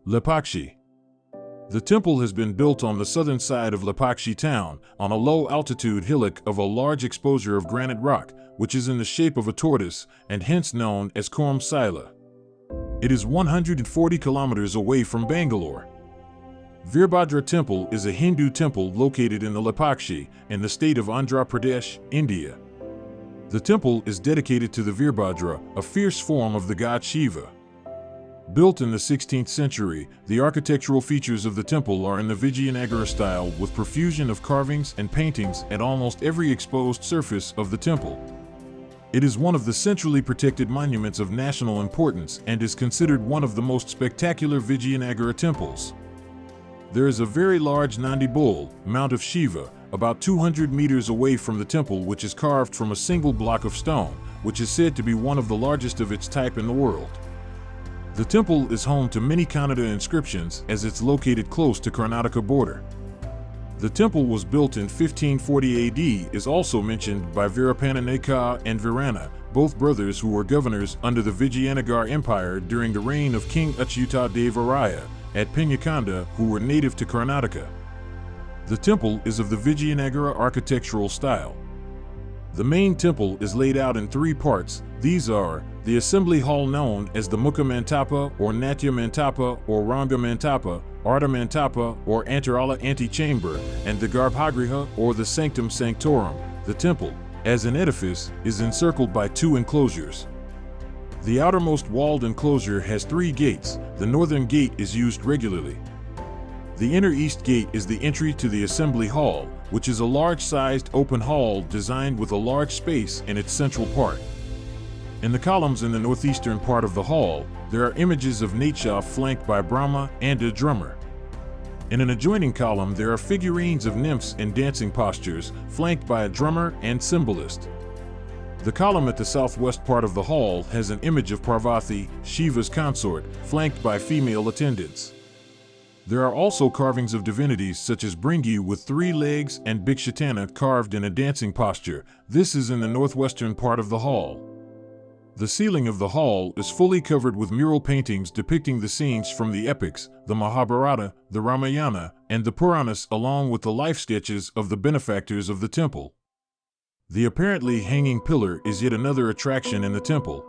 Lepakshi. The temple has been built on the southern side of Lepakshi town, on a low-altitude hillock of a large exposure of granite rock, which is in the shape of a tortoise and hence known as Kurm Sila. It is 140 kilometers away from Bangalore. Veerbhadra Temple is a Hindu temple located in the Lepakshi, in the state of Andhra Pradesh, India. The temple is dedicated to the Veerbhadra, a fierce form of the god Shiva. Built in the 16th century, the architectural features of the temple are in the Vijayanagara style with profusion of carvings and paintings at almost every exposed surface of the temple. It is one of the centrally protected monuments of national importance and is considered one of the most spectacular Vijayanagara temples. There is a very large Nandi bull, Mount of Shiva, about 200 meters away from the temple, which is carved from a single block of stone, which is said to be one of the largest of its type in the world. The temple is home to many Kannada inscriptions as it's located close to Karnataka border. The temple was built in 1540 AD is also mentioned by Virapana Naika and Virana, both brothers who were governors under the Vijayanagar Empire during the reign of King Achyuta Deva Raya at Penyakanda, who were native to Karnataka. The temple is of the Vijayanagara architectural style. The main temple is laid out in three parts. These are the assembly hall known as the Mukha Mantapa or Natya Mantapa or Ranga Mantapa, Arta Mantapa or Antarala antechamber, and the Garbhagriha or the Sanctum Sanctorum. The temple, as an edifice, is encircled by two enclosures. The outermost walled enclosure has three gates. The northern gate is used regularly. The inner east gate is the entry to the assembly hall, which is a large-sized open hall designed with a large space in its central part. In the columns in the northeastern part of the hall, there are images of Natsha flanked by Brahma and a drummer. In an adjoining column, there are figurines of nymphs in dancing postures, flanked by a drummer and cymbalist. The column at the southwest part of the hall has an image of Parvati, Shiva's consort, flanked by female attendants. There are also carvings of divinities such as Bhringi with 3 legs and Bhikshatana carved in a dancing posture. This is in the northwestern part of the hall. The ceiling of the hall is fully covered with mural paintings depicting the scenes from the epics, the Mahabharata, the Ramayana, and the Puranas, along with the life sketches of the benefactors of the temple. The apparently hanging pillar is yet another attraction in the temple.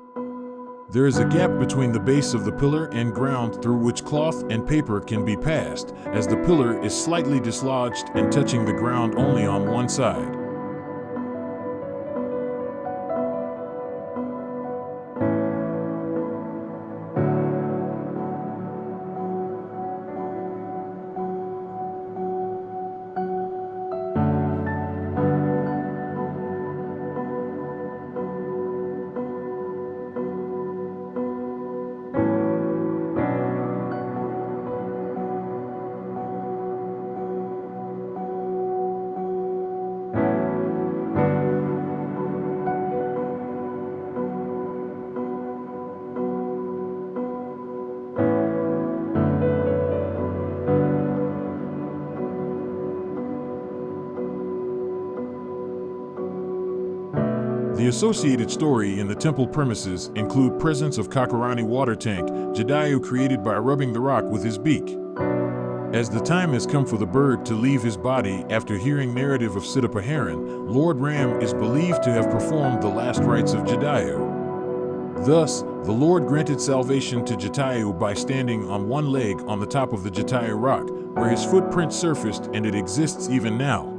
There is a gap between the base of the pillar and ground through which cloth and paper can be passed, as the pillar is slightly dislodged and touching the ground only on one side. The associated story in the temple premises include presence of Kakarani water tank, Jadayu created by rubbing the rock with his beak. As the time has come for the bird to leave his body after hearing narrative of Siddhapaharan, Lord Ram is believed to have performed the last rites of Jadayu. Thus, the Lord granted salvation to Jatayu by standing on one leg on the top of the Jatayu rock, where his footprint surfaced, and it exists even now.